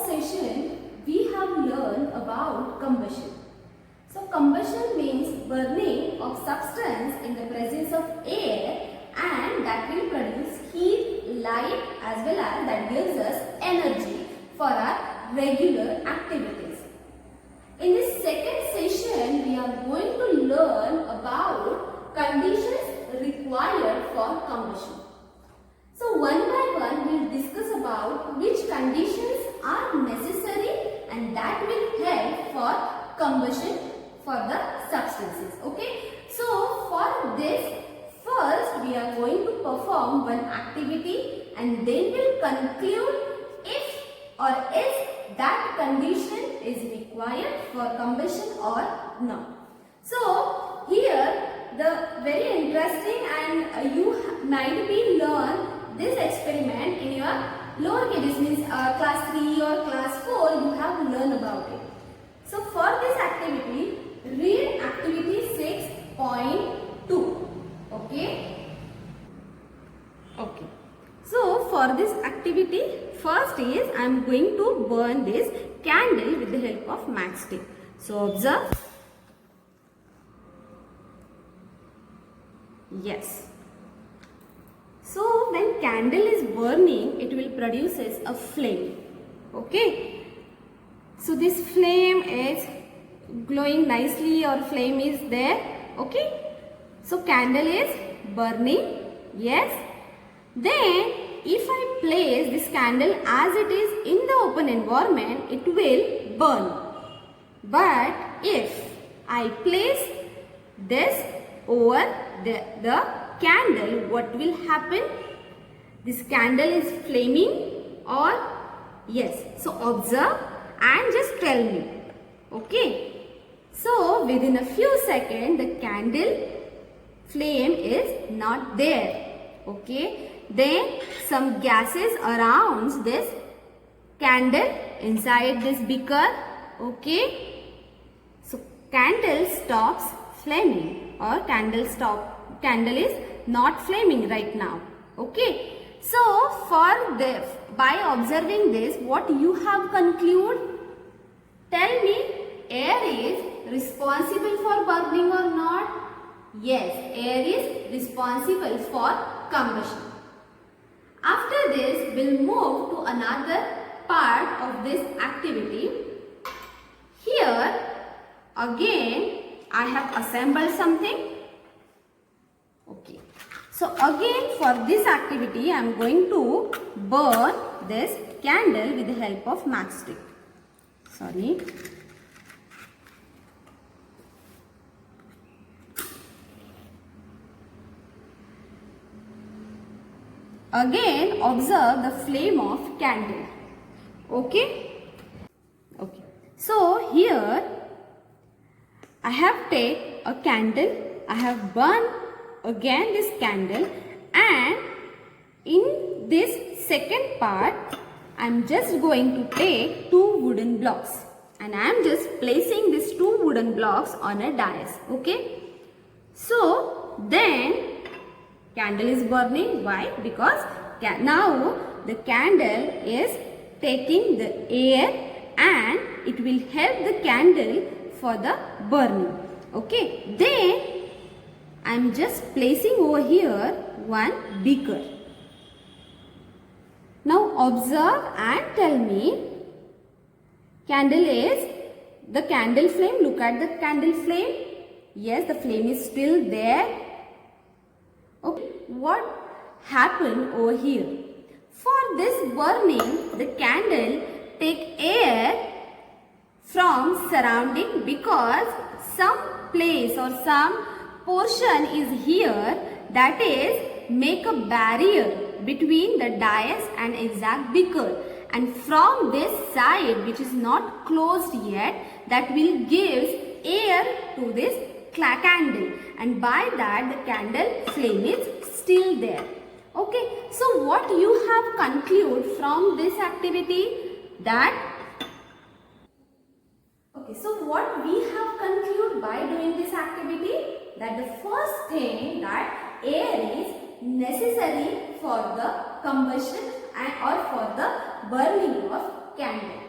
session we have learned about combustion. So combustion means burning of substance in the presence of air, and that will produce heat, light, as well as that gives us energy for our regular activities. In this second session we are going to learn about conditions required for combustion. So one by one we will discuss about which conditions are necessary and that will help for combustion for the substances. Okay. So for this, first we are going to perform one activity and then we'll conclude if or is that condition is required for combustion or not. So here the very interesting and you might be learn this experiment in your lower KGs, means class 3 or class 4 you have learned about it. So for this activity, read activity 6.2. Okay. So for this activity, first is I am going to burn this candle with the help of matchstick. So observe. Yes. So when candle is burning, it will produces a flame. Okay. So this flame is glowing nicely or flame is there. Okay. So candle is burning. Yes. Then if I place this candle as it is in the open environment, it will burn. But if I place this over the candle, what will happen? This candle is flaming or yes. So observe and just tell me. Okay. So within a few seconds the candle flame is not there. Okay. Then some gases around this candle inside this beaker. Okay. So candle stops flaming or candle is not flaming right now. Okay. So by observing this, what you have concluded? Tell me, air is responsible for burning or not? Yes, air is responsible for combustion. After this, we'll move to another part of this activity. Here, again, I have assembled something. Okay. So again for this activity, I am going to burn this candle with the help of matchstick. Sorry. Again observe the flame of candle. Okay. Okay. So here I have taken a candle. I have burned again this candle, and in this second part I am just going to take two wooden blocks and I am just placing these two wooden blocks on a dais. Okay. So then candle is burning. Why? Because now the candle is taking the air and it will help the candle for the burning. Okay. Then I am just placing over here one beaker. Now observe and tell me, the candle flame, look at the candle flame. Yes, the flame is still there. Okay, what happened over here? For this burning, the candle take air from surrounding because some place or some portion is here, that is make a barrier between the dais and exact beaker, and from this side which is not closed yet, that will give air to this candle, and by that the candle flame is still there. Okay, so what you have concluded from this activity? That okay, so what we have concluded by doing this activity? That the first thing, that air is necessary for the combustion and or for the burning of candle.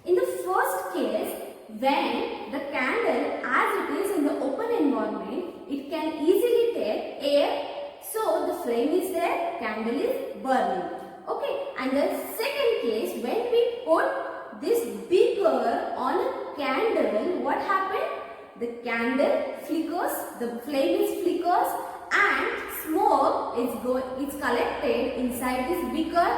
In the first case, when the candle as it is in the open environment, it can easily take air, so the flame is there, candle is burning. Okay, and the second case, when we put this beaker on a candle, what happened? The candle flickers, the flame is flickers, and smoke is collected inside this beaker.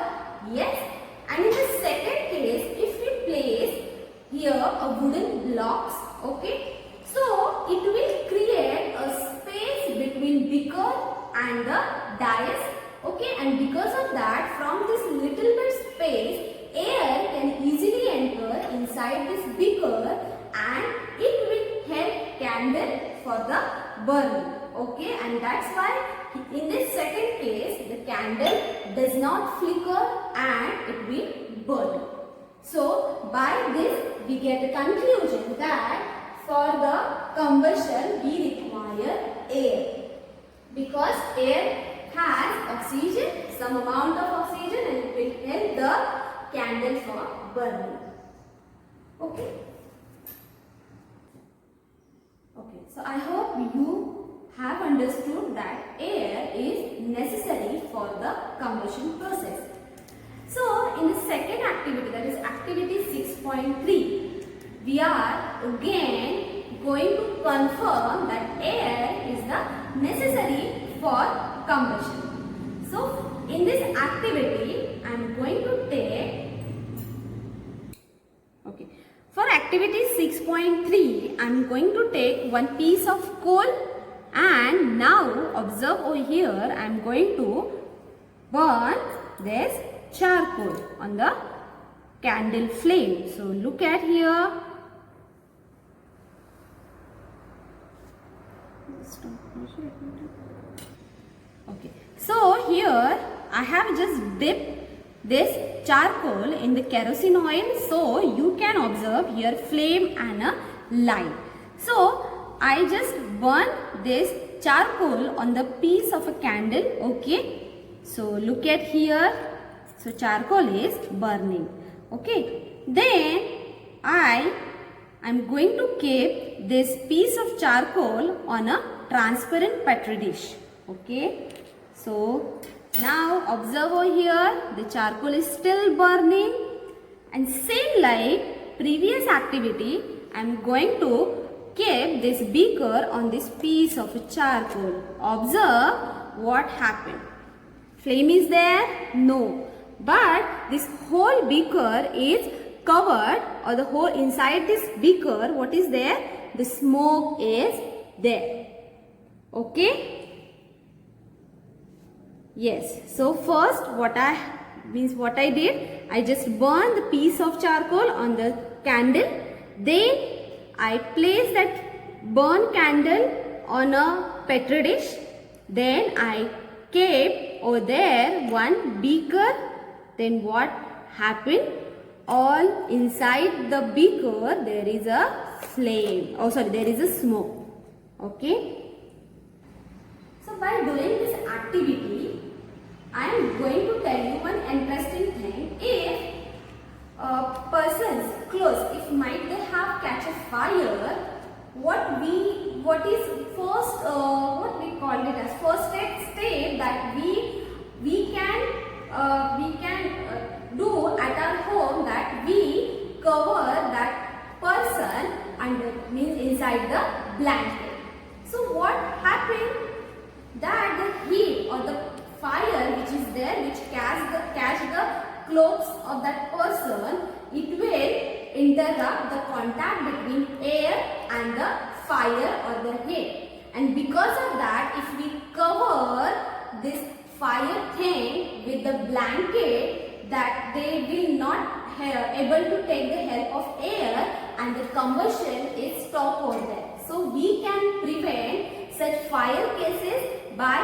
Yes. And in the second case, if we place here a wooden blocks, okay, so it will create a space between beaker and the dais, okay, and because of that, from this little bit space, air can easily enter inside this beaker and it will help candle for the burning, okay, and that's why in this second case, the candle does not flicker and it will burn. So, by this we get a conclusion that for the combustion we require air. Because air has oxygen, some amount of oxygen, and it will help the candle for burning. Okay. Okay, so I hope you have understood that air is necessary for the combustion process. So, in the second activity, that is activity 6.3, we are again going to confirm that air is the necessary for combustion. So, in this activity, I am going to take, okay, for activity 6.3, I am going to take one piece of coal. And now observe over here, I am going to burn this charcoal on the candle flame. So look at here. Okay. So here I have just dipped this charcoal in the kerosene oil. So you can observe here flame and a line. So I just burn this charcoal on the piece of a candle, okay. So look at here, so charcoal is burning, okay. Then I am going to keep this piece of charcoal on a transparent petri dish, okay. So now observe over here, the charcoal is still burning, and same like previous activity, I am going to keep this beaker on this piece of charcoal. Observe what happened. Flame is there? No. But this whole beaker is covered, or the whole inside this beaker, what is there? The smoke is there. Okay? Yes. So first what I did, I just burned the piece of charcoal on the candle. Then I place that burnt candle on a petri dish. Then I kept over there one beaker. Then what happened? All inside the beaker there is a flame. Oh sorry, there is a smoke. Okay. So by doing this activity, I am going to tell you one interesting thing. If person's clothes, if might they have catch a fire, what we call it as first step that we can do at our home, that we cover that person under, means inside the blanket. So what happened? That the heat or the fire which is there, which catch the clothes of that person, it will interrupt the contact between air and the fire or the heat. And because of that, if we cover this fire thing with the blanket, that they will not able to take the help of air and the combustion is stopped over there. So we can prevent such fire cases by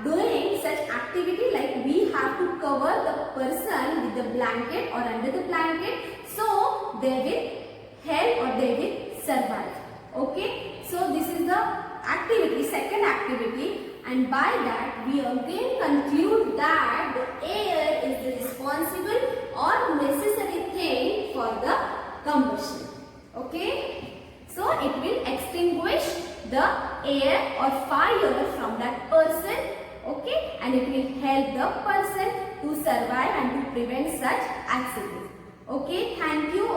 doing such activity, like we have to cover the person with the blanket or under the blanket, so they will help or they will survive. Okay, so this is the activity, second activity, and by that we again conclude that the air is the responsible or necessary thing for the combustion. Okay, so it will extinguish the air or fire from that person. Okay, and it will help the person to survive and to prevent such accidents. Okay, thank you.